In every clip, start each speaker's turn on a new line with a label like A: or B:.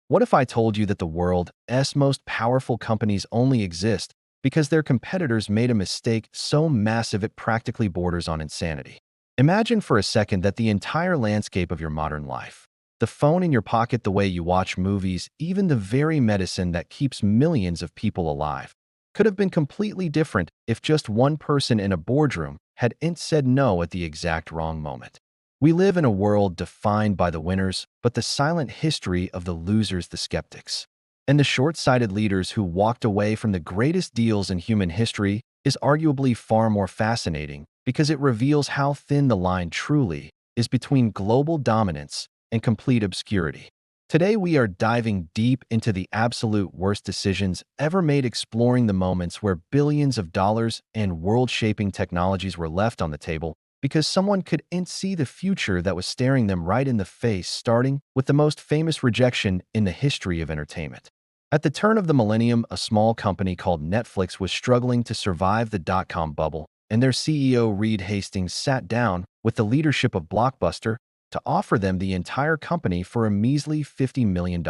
A: What if I told you that the world's most powerful companies only exist because their competitors made a mistake so massive it practically borders on insanity? Imagine for a second that the entire landscape of your modern life, the phone in your pocket, the way you watch movies, even the very medicine that keeps millions of people alive, could have been completely different if just one person in a boardroom had said no at the exact wrong moment. We live in a world defined by the winners, but the silent history of the losers, the skeptics, and the short-sighted leaders who walked away from the greatest deals in human history is arguably far more fascinating because it reveals how thin the line truly is between global dominance and complete obscurity. Today, we are diving deep into the absolute worst decisions ever made, exploring the moments where billions of dollars and world-shaping technologies were left on the table because someone couldn't see the future that was staring them right in the face, starting with the most famous rejection in the history of entertainment. At the turn of the millennium, a small company called Netflix was struggling to survive the dot-com bubble, and their CEO, Reed Hastings, sat down with the leadership of Blockbuster to offer them the entire company for a measly $50 million.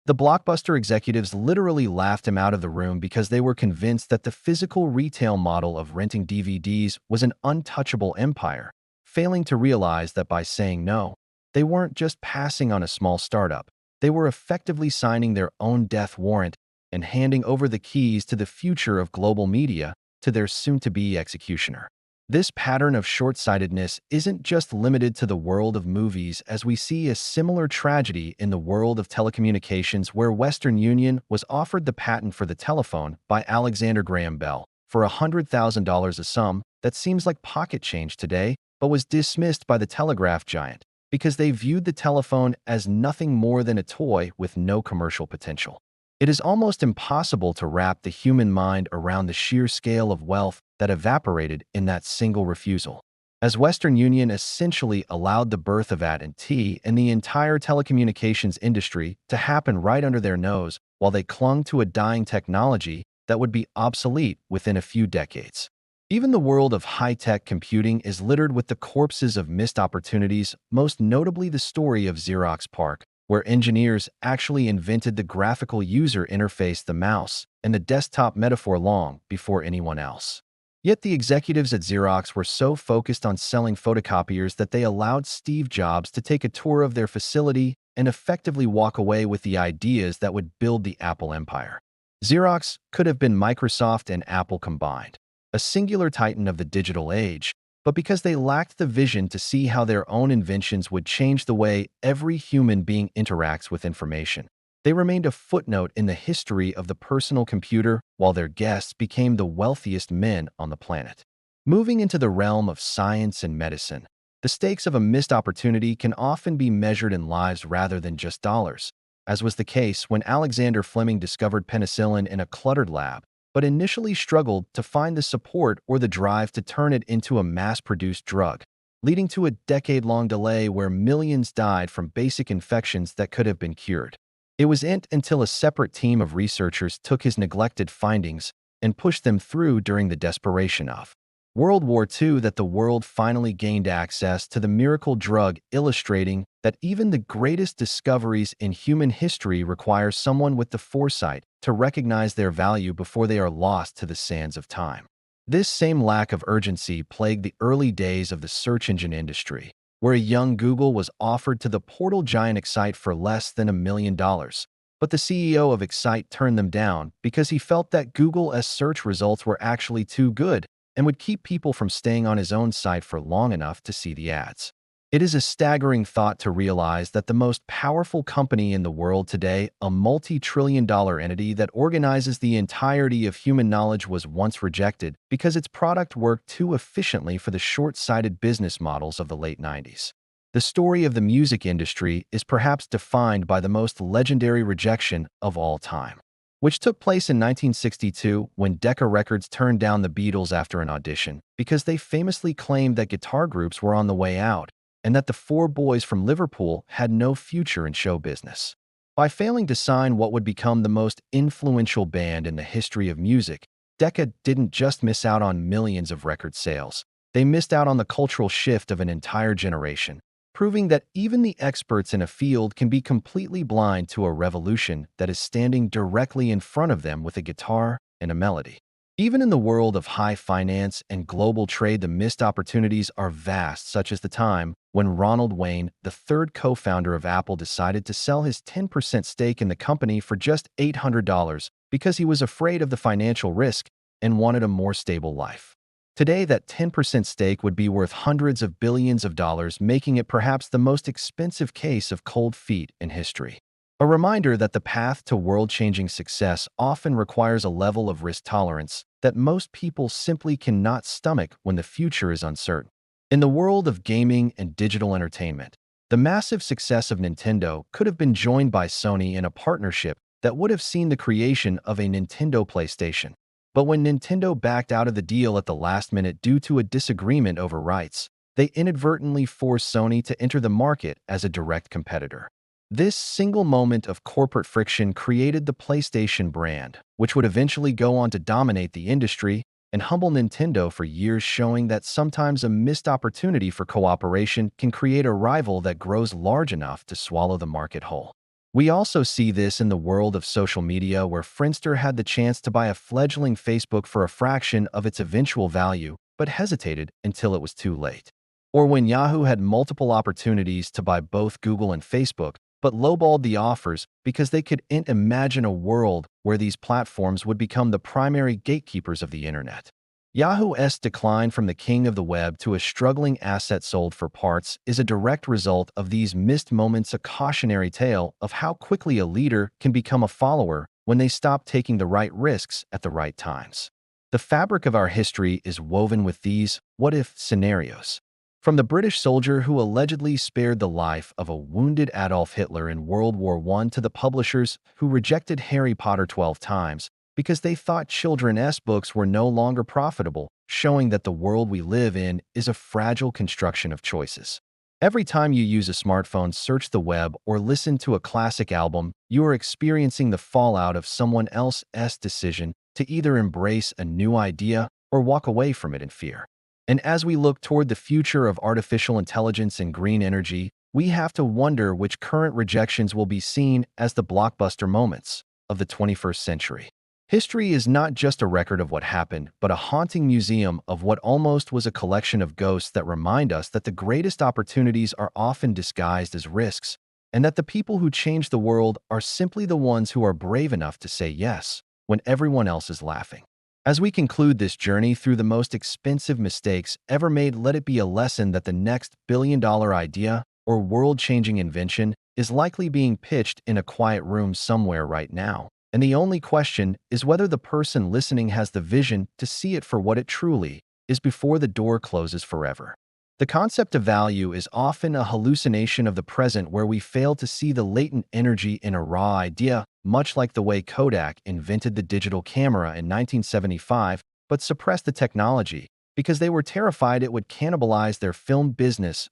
A: The Blockbuster executives literally laughed him out of the room because they were convinced that the physical retail model of renting DVDs was an untouchable empire, failing to realize that by saying no, they weren't just passing on a small startup, they were effectively signing their own death warrant and handing over the keys to the future of global media to their soon-to-be executioner. This pattern of short-sightedness isn't just limited to the world of movies, as we see a similar tragedy in the world of telecommunications, where Western Union was offered the patent for the telephone by Alexander Graham Bell for $100,000, a sum that seems like pocket change today, but was dismissed by the telegraph giant because they viewed the telephone as nothing more than a toy with no commercial potential. It is almost impossible to wrap the human mind around the sheer scale of wealth that evaporated in that single refusal, as Western Union essentially allowed the birth of AT&T and the entire telecommunications industry to happen right under their nose while they clung to a dying technology that would be obsolete within a few decades. Even the world of high-tech computing is littered with the corpses of missed opportunities, most notably the story of Xerox PARC, where engineers actually invented the graphical user interface, the mouse, and the desktop metaphor long before anyone else. Yet the executives at Xerox were so focused on selling photocopiers that they allowed Steve Jobs to take a tour of their facility and effectively walk away with the ideas that would build the Apple empire. Xerox could have been Microsoft and Apple combined, a singular titan of the digital age, but because they lacked the vision to see how their own inventions would change the way every human being interacts with information, they remained a footnote in the history of the personal computer while their guests became the wealthiest men on the planet. Moving into the realm of science and medicine, the stakes of a missed opportunity can often be measured in lives rather than just dollars, as was the case when Alexander Fleming discovered penicillin in a cluttered lab, but initially struggled to find the support or the drive to turn it into a mass-produced drug, leading to a decade-long delay where millions died from basic infections that could have been cured. It wasn't until a separate team of researchers took his neglected findings and pushed them through during the desperation of World War II that the world finally gained access to the miracle drug, illustrating that even the greatest discoveries in human history require someone with the foresight to recognize their value before they are lost to the sands of time. This same lack of urgency plagued the early days of the search engine industry, where a young Google was offered to the portal giant Excite for less than $1 million. But the CEO of Excite turned them down because he felt that Google's search results were actually too good and would keep people from staying on his own site for long enough to see the ads. It is a staggering thought to realize that the most powerful company in the world today, a multi-trillion-dollar entity that organizes the entirety of human knowledge, was once rejected because its product worked too efficiently for the short-sighted business models of the late 90s. The story of the music industry is perhaps defined by the most legendary rejection of all time, which took place in 1962 when Decca Records turned down the Beatles after an audition because they famously claimed that guitar groups were on the way out and that the four boys from Liverpool had no future in show business. By failing to sign what would become the most influential band in the history of music, Decca didn't just miss out on millions of record sales. They missed out on the cultural shift of an entire generation, proving that even the experts in a field can be completely blind to a revolution that is standing directly in front of them with a guitar and a melody. Even in the world of high finance and global trade, the missed opportunities are vast, such as the time when Ronald Wayne, the third co-founder of Apple, decided to sell his 10% stake in the company for just $800 because he was afraid of the financial risk and wanted a more stable life. Today, that 10% stake would be worth hundreds of billions of dollars, making it perhaps the most expensive case of cold feet in history. A reminder that the path to world-changing success often requires a level of risk tolerance that most people simply cannot stomach when the future is uncertain. In the world of gaming and digital entertainment, the massive success of Nintendo could have been joined by Sony in a partnership that would have seen the creation of a Nintendo PlayStation. But when Nintendo backed out of the deal at the last minute due to a disagreement over rights, they inadvertently forced Sony to enter the market as a direct competitor. This single moment of corporate friction created the PlayStation brand, which would eventually go on to dominate the industry and humble Nintendo for years, showing that sometimes a missed opportunity for cooperation can create a rival that grows large enough to swallow the market whole. We also see this in the world of social media, where Friendster had the chance to buy a fledgling Facebook for a fraction of its eventual value, but hesitated until it was too late. Or when Yahoo had multiple opportunities to buy both Google and Facebook, but lowballed the offers because they couldn't imagine a world where these platforms would become the primary gatekeepers of the internet. Yahoo's decline from the king of the web to a struggling asset sold for parts is a direct result of these missed moments, a cautionary tale of how quickly a leader can become a follower when they stop taking the right risks at the right times. The fabric of our history is woven with these what-if scenarios. From the British soldier who allegedly spared the life of a wounded Adolf Hitler in World War I to the publishers who rejected Harry Potter 12 times because they thought children's books were no longer profitable, showing that the world we live in is a fragile construction of choices. Every time you use a smartphone, search the web, or listen to a classic album, you are experiencing the fallout of someone else's decision to either embrace a new idea or walk away from it in fear. And as we look toward the future of artificial intelligence and green energy, we have to wonder which current rejections will be seen as the blockbuster moments of the 21st century. History is not just a record of what happened, but a haunting museum of what almost was a collection of ghosts that remind us that the greatest opportunities are often disguised as risks, and that the people who change the world are simply the ones who are brave enough to say yes when everyone else is laughing. As we conclude this journey through the most expensive mistakes ever made, let it be a lesson that the next billion-dollar idea or world-changing invention is likely being pitched in a quiet room somewhere right now. And the only question is whether the person listening has the vision to see it for what it truly is before the door closes forever. The concept of value is often a hallucination of the present, where we fail to see the latent energy in a raw idea, much like the way Kodak invented the digital camera in 1975 but suppressed the technology because they were terrified it would cannibalize their film business.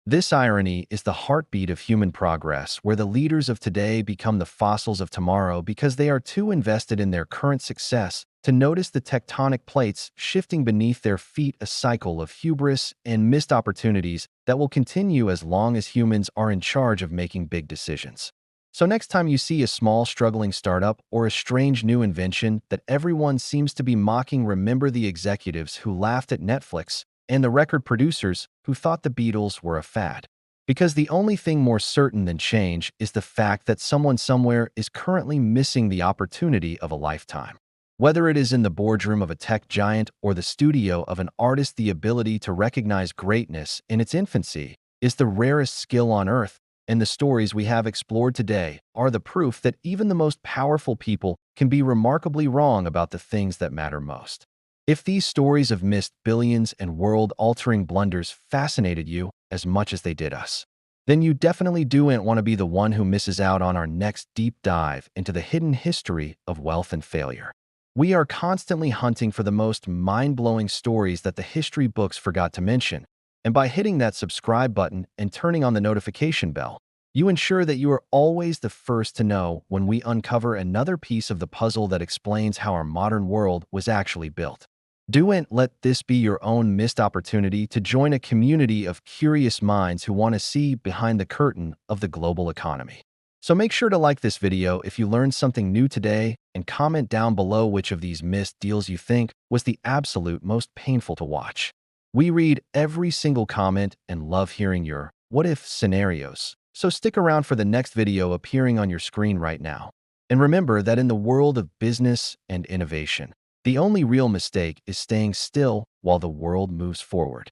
A: This irony is the heartbeat of human progress, where the leaders of today become the fossils of tomorrow because they are too invested in their current success to notice the tectonic plates shifting beneath their feet, a cycle of hubris and missed opportunities that will continue as long as humans are in charge of making big decisions. So next time you see a small struggling startup or a strange new invention that everyone seems to be mocking, remember the executives who laughed at Netflix and the record producers who thought the Beatles were a fad. Because the only thing more certain than change is the fact that someone somewhere is currently missing the opportunity of a lifetime. Whether it is in the boardroom of a tech giant or the studio of an artist, the ability to recognize greatness in its infancy is the rarest skill on earth, and the stories we have explored today are the proof that even the most powerful people can be remarkably wrong about the things that matter most. If these stories of missed billions and world-altering blunders fascinated you as much as they did us, then you definitely don't want to be the one who misses out on our next deep dive into the hidden history of wealth and failure. We are constantly hunting for the most mind-blowing stories that the history books forgot to mention, and by hitting that subscribe button and turning on the notification bell, you ensure that you are always the first to know when we uncover another piece of the puzzle that explains how our modern world was actually built. Don't let this be your own missed opportunity to join a community of curious minds who want to see behind the curtain of the global economy. So make sure to like this video if you learned something new today and comment down below which of these missed deals you think was the absolute most painful to watch. We read every single comment and love hearing your what-if scenarios, so stick around for the next video appearing on your screen right now. And remember that in the world of business and innovation, the only real mistake is staying still while the world moves forward.